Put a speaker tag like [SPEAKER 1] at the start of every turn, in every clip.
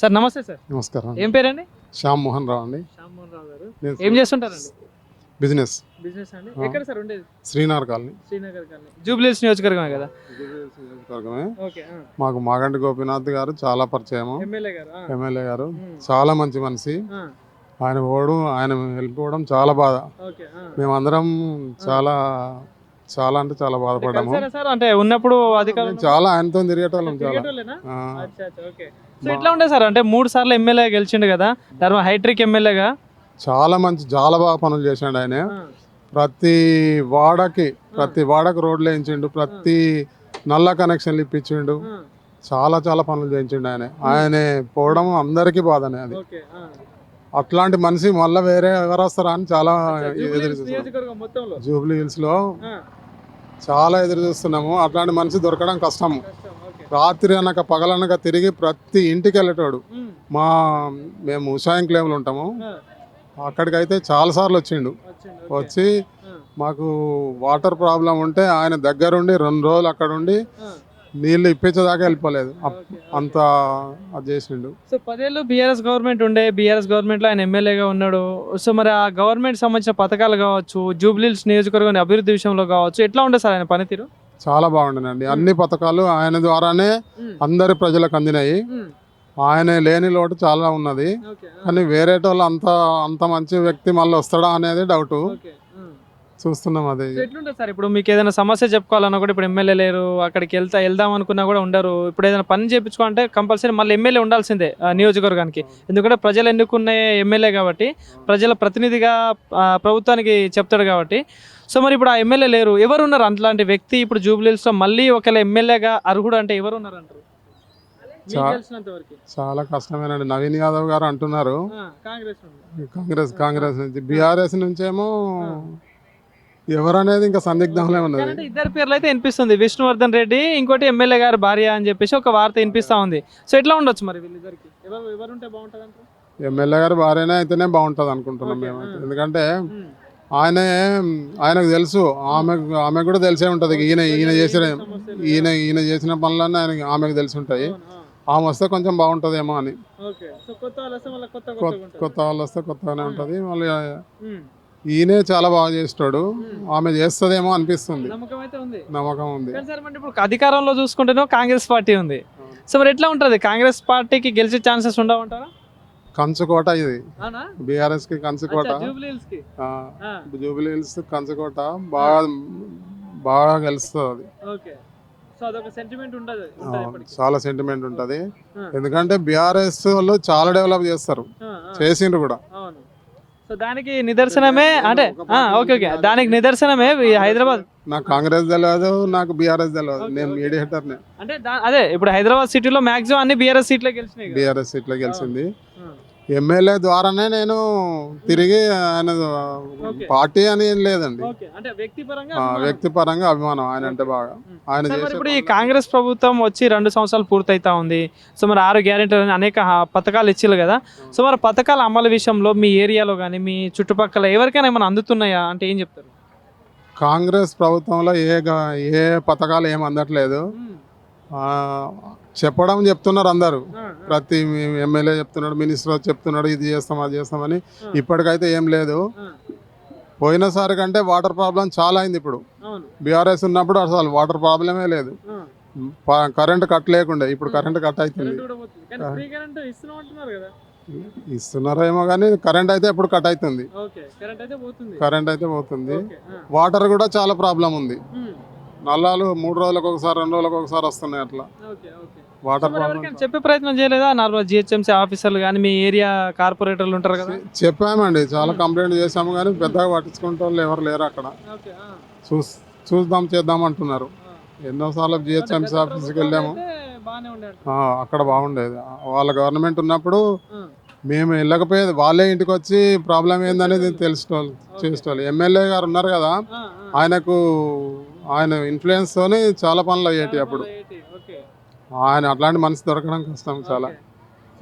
[SPEAKER 1] Sir నమస్తే sir.
[SPEAKER 2] నమస్కారం.
[SPEAKER 1] ఏం పేరండి?
[SPEAKER 2] శ్యామ్ మోహన్ రావు అండి.
[SPEAKER 1] శ్యామ్ మోహన్ రావు గారు.
[SPEAKER 2] నేను
[SPEAKER 1] ఏం చేస్తుంటారండి?
[SPEAKER 2] బిజినెస్
[SPEAKER 1] బిజినెస్ అండి. ఎక్కడ సార్ ఉండేది?
[SPEAKER 2] శ్రీనగర్ కాలనీ.
[SPEAKER 1] శ్రీనగర్ కాలనీ. జూబ్లీహిల్స్ నియోజకవర్గమే కదా?
[SPEAKER 2] నియోజకవర్గమే.
[SPEAKER 1] ఓకే.
[SPEAKER 2] మాకు మాగంటి గోపీనాథ్ గారు చాలా పరిచయం.
[SPEAKER 1] ఎమ్మెల్యే గారు.
[SPEAKER 2] ఎమ్మెల్యే గారు చాలా మంచి మనిషి. ఆయన ఆయన వెళ్ళిపోవడం చాలా బాధ.
[SPEAKER 1] ఓకే.
[SPEAKER 2] మేమందరం చాలా చాలా అంటే చాలా బాధపడ్డాము.
[SPEAKER 1] సార్ అంటే ఉన్నప్పుడు అధికారులు
[SPEAKER 2] చాలా ఆయనతో తిరిగేటోళ్ళం చాలా.
[SPEAKER 1] తిరిగేటోళ్ళేనా? అచ్చా అచ్చా. ఓకే. సో ఎట్లా ఉండే సార్ అంటే 3 సార్లు ఎమ్మెల్యే గెలిచిండు కదా, హైట్రిక్ ఎమ్మెల్యేగా.
[SPEAKER 2] చాలా మంచి చాలా బాగా పనులు చేశాడు ఆయన. ప్రతి వాడకి రోడ్లు వేయించిండు, ప్రతి నల్ల కనెక్షన్లు ఇప్పించిండు, చాలా చాలా పనులు చేయించిండు ఆయన పోవడం అందరికీ బాధనే. అది అట్లాంటి మనిషి మళ్ళీ వేరే ఎవరు వస్తారా అని చాలా ఎదురు చూస్తున్నాం. జూబ్లీ హిల్స్ లో చాలా ఎదురు చూస్తున్నాము. అట్లాంటి మనిషి దొరకడం కష్టము. రాత్రి అనక పగలనక తిరిగి ప్రతి ఇంటికి వెళ్ళేటోడు. మేము ఉషా ఎంక్లేవ్లో ఉంటాము, అక్కడికైతే చాలా సార్లు వచ్చిండు. వచ్చి మాకు వాటర్ ప్రాబ్లం ఉంటే ఆయన దగ్గరుండి 2 రోజులు అక్కడ ఉండి నీళ్లు ఇప్పించేదాకా వెళ్ళిపోలేదు, అంత అది చేసిండు.
[SPEAKER 1] సో 10 ఏళ్ళు బీఆర్ఎస్ గవర్నమెంట్ ఉండే, బీఆర్ఎస్ గవర్నమెంట్ లో ఆయన ఎమ్మెల్యేగా ఉన్నాడు. సో మరి ఆ గవర్నమెంట్ సంబంధించిన పథకాలు కావచ్చు, జూబ్లీహిల్స్ నియోజకవర్గం అభివృద్ధి విషయంలో కావచ్చు, ఎట్లా ఉండే సార్ ఆయన పనితీరు?
[SPEAKER 2] చాలా బాగుండేనండి. అన్ని పథకాలు ఆయన ద్వారానే అందరి ప్రజలకు అందినాయి. ఆయన లేని లోటు చాలా ఉన్నది, కానీ వేరేటోళ్ళు అంత మంచి వ్యక్తి మళ్ళీ వస్తాడా అనేది డౌట్. చూస్తున్నాం అది.
[SPEAKER 1] ఎట్లుంటుంది సార్ ఇప్పుడు మీకు ఏదైనా సమస్య చెప్పుకోవాలన్నా కూడా ఇప్పుడు ఎమ్మెల్యే లేరు, అక్కడికి వెళ్దాం అనుకున్నా కూడా ఉండరు. ఇప్పుడు ఏదైనా పని చేయించుకోవాలంటే కంపల్సరీ మళ్ళీ ఎమ్మెల్యే ఉండాల్సిందే నియోజకవర్గానికి, ఎందుకంటే ప్రజలు ఎన్నుకున్న ఎమ్మెల్యే కాబట్టి, ప్రజల ప్రతినిధిగా ప్రభుత్వానికి చెప్తాడు కాబట్టి. సో మరి ఇప్పుడు ఆ ఎమ్మెల్యే లేరు, ఎవరు ఉన్నారు అట్లాంటి వ్యక్తి ఇప్పుడు జూబ్లీహిల్స్ లో మళ్ళీ ఒకవేళ ఎమ్మెల్యేగా అర్హుడు అంటే ఎవరు ఉన్నారు అంటారు?
[SPEAKER 2] చాలా కష్టమేనండి. నవీన్ యాదవ్ గారు అంటున్నారు కాంగ్రెస్ నుంచి. బీఆర్ఎస్ నుంచేమో ఎవరనేది ఇంకా సందిగ్ధంలో ఉన్నది.
[SPEAKER 1] ఇద్దరు పేర్లు అయితే వినిపిస్తుంది, విష్ణువర్ధన్ రెడ్డి, ఇంకోటి ఎమ్మెల్యే గారు భార్య అని చెప్పేసి ఒక వార్త వినిపిస్తా ఉంది. సో ఎట్లా ఉండొచ్చు మరి వీళ్ళిద్దరికి, ఎవరుంటే బాగుంటుంది అంటారు?
[SPEAKER 2] ఎమ్మెల్యే గారు భార్యనే అయితేనే బాగుంటుంది అనుకుంటున్నాం మేమైతే. ఎందుకంటే ఆయనకు తెలుసు, ఆమె కూడా తెలిసే ఉంటది ఈయన చేసిన పనులన్నీ ఆమెకు తెలిసి ఉంటాయి. ఆమె వస్తే కొంచెం బాగుంటదేమో అని. కొత్త వాళ్ళు వస్తే కొత్తగానే ఉంటది. మళ్ళీ ఈయనే చాలా బాగా చేస్తాడు, ఆమె చేస్తుందేమో అనిపిస్తుంది. నమ్మకం ఉంది.
[SPEAKER 1] ఇప్పుడు అధికారంలో చూసుకుంటేనో కాంగ్రెస్ పార్టీ ఉంది. సో మరి ఎట్లా ఉంటది, కాంగ్రెస్ పార్టీకి గెలిచే ఛాన్సెస్ ఉండవంటారా?
[SPEAKER 2] కంచుకోట ఇది బీఆర్ఎస్ కి, కంచుకోట జూబ్లీ హిల్స్ కంచుకోట బాగా గెలుస్తుంది. చాలా సెంటిమెంట్ ఉంటది, ఎందుకంటే బీఆర్ఎస్ వాళ్ళు చాలా డెవలప్ చేసిండ్రు కూడా.
[SPEAKER 1] సో దానికి నిదర్శనమే అంటే దానికి నిదర్శనమే హైదరాబాద్.
[SPEAKER 2] నాకు కాంగ్రెస్ తెలియదు, నాకు బీఆర్ఎస్ తెలియదు, నేను మీడియేటర్ నే.
[SPEAKER 1] అంటే అదే ఇప్పుడు హైదరాబాద్ సిటీలో మాక్సిమం అన్ని బీఆర్ఎస్ సీట్లే గెలిచినాయి.
[SPEAKER 2] బీఆర్ఎస్ సీట్లే గెలిచింది. ఎమ్మెల్యే ద్వారానే నేను తిరిగి ఆయన పార్టీ అని ఏం లేదండి, వ్యక్తిపరంగా అభిమానం ఆయన అంటే బాగా. ఆయన
[SPEAKER 1] ఇప్పుడు ఈ కాంగ్రెస్ ప్రభుత్వం వచ్చి 2 సంవత్సరాలు పూర్తయితా ఉంది. సో మరి 6 గ్యారెంటీలు అనేక పథకాలు ఇచ్చిల్లు కదా. సో మరి పథకాల అమలు విషయంలో మీ ఏరియాలో కానీ మీ చుట్టుపక్కల ఎవరికైనా ఏమైనా అందుతున్నాయా అంటే ఏం చెప్తారు?
[SPEAKER 2] కాంగ్రెస్ ప్రభుత్వంలో ఏ పథకాలు ఏం అందట్లేదు. చెప్తున్నారు అందరూ, ప్రతి ఎమ్మెల్యే చెప్తున్నాడు, మినిస్టర్ చెప్తున్నాడు, ఇది చేస్తాం అది చేస్తామని. ఇప్పటికైతే ఏం లేదు. పోయినసారి కంటే వాటర్ ప్రాబ్లం చాలా అయింది. ఇప్పుడు బీఆర్ఎస్ ఉన్నప్పుడు అసలు వాటర్ ప్రాబ్లమే లేదు, కరెంట్ కట్ లేకుండా. ఇప్పుడు కరెంట్ కట్ అవుతుంది. ఇస్తున్నారేమో కానీ కరెంట్ అయితే ఎప్పుడు కట్ అవుతుంది, కరెంట్ అయితే పోతుంది. వాటర్ కూడా చాలా ప్రాబ్లం ఉంది. నల్లాలు 3 రోజులకు ఒకసారి 2 రోజులకు ఒకసారి వస్తున్నాయి. అట్లా వాటర్ ప్రాబ్లం
[SPEAKER 1] చెప్పే ప్రయత్నం చేయలేదా? జిహెచ్ఎంసీ ఆఫీసర్లు కానీ మీ ఏరియా కార్పొరేటర్లు ఉంటారు కదా.
[SPEAKER 2] చెప్పామండి, చాలా కంప్లైంట్ చేసాము, కానీ పెద్దగా పట్టించుకుంటే వాళ్ళు ఎవరు లేరు అక్కడ. చేద్దాం అంటున్నారు. ఎన్నోసార్లు జిహెచ్ఎంసీ ఆఫీస్కి వెళ్ళాము, అక్కడ బాగుండేది. వాళ్ళ గవర్నమెంట్ ఉన్నప్పుడు మేము వెళ్ళకపోయేది, వాళ్ళే ఇంటికి వచ్చి ప్రాబ్లం ఏందనేది చేసేవాళ్ళు. ఎమ్మెల్యే గారు ఉన్నారు కదా, ఆయన ఇన్ఫ్లుయెన్స్ తోని చాలా పనులు అయ్యేటి. అప్పుడు ఆయన అట్లాంటి మనిషి దొరకడం కష్టం చాలా.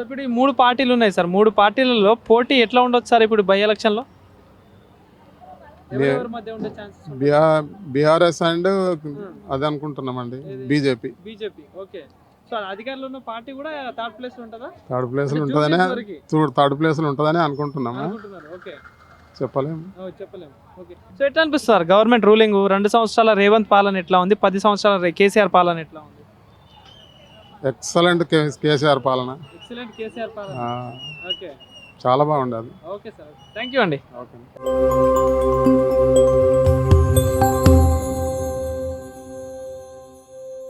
[SPEAKER 1] ఇప్పుడు ఈ 3 పార్టీలు ఉన్నాయి సార్, 3 పార్టీలలో పోటీ ఎట్లా ఉండొచ్చు సార్ ఇప్పుడు బై ఎలక్షన్ లో?
[SPEAKER 2] బీఆర్ఎస్ అండ్ అది అనుకుంటున్నామండి, బీజేపీ.
[SPEAKER 1] సో అధికారంలో ఉన్న పార్టీ కూడా థర్డ్ ప్లేస్ ఉంటుందా?
[SPEAKER 2] థర్డ్ ప్లేస్లో
[SPEAKER 1] అంటే
[SPEAKER 2] ఉంటుందనే
[SPEAKER 1] చూసేంత వరకి
[SPEAKER 2] థర్డ్ ప్లేస్లో ఉంటుందని అనుకుంటున్నాము,
[SPEAKER 1] అనుకుంటున్నారు. ఓకే,
[SPEAKER 2] చెప్పలేము.
[SPEAKER 1] చెప్పలేము. ఓకే, సో ఎట్లా అనిపిస్తారు గవర్నమెంట్ రూలింగ్? 2 సంవత్సరాల రేవంత్ పాలన ఎట్లా ఉంది? 10 సంవత్సరాల కేసీఆర్ పాలన ఎట్లా ఉంది?
[SPEAKER 2] ఎక్సలెంట్ కేసీఆర్ పాలన.
[SPEAKER 1] ఎక్సలెంట్ కేసీఆర్ పాలన.
[SPEAKER 2] ఆ,
[SPEAKER 1] ఓకే,
[SPEAKER 2] చాలా బాగుండదు.
[SPEAKER 1] ఓకే సార్, థ్యాంక్ యూ అండి.
[SPEAKER 2] ఓకే.